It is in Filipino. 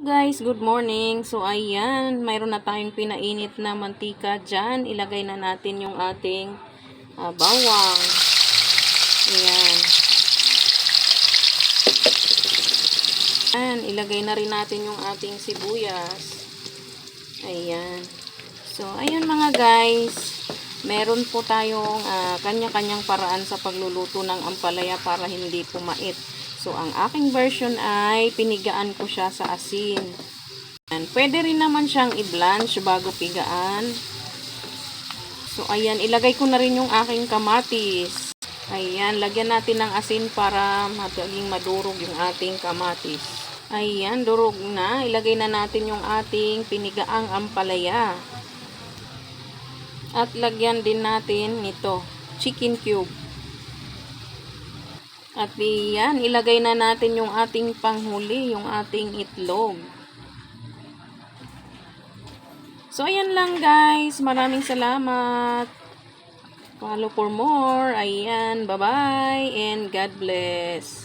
Guys, good morning. So ayan, mayroon na tayong pinainit na mantika dyan. Ilagay na natin yung ating bawang. Ayan. Ayan, ilagay na rin natin yung ating sibuyas. Ayan. So ayan mga guys, meron po tayong kanya-kanyang paraan sa pagluluto ng ampalaya para hindi pumait. So, ang aking version ay pinigaan ko siya sa asin. Pwede rin naman siyang i-blanch bago pigaan. So, ayan, ilagay ko na rin yung aking kamatis. Ayan, lagyan natin ng asin para maging madurog yung ating kamatis. Ayan, durog na. Ilagay na natin yung ating pinigaang ampalaya. At lagyan din natin nito, chicken cube. At yan, ilagay na natin yung ating panghuli, yung ating itlog. So, ayan lang guys. Maraming salamat. Follow for more. Ayan, bye-bye and God bless.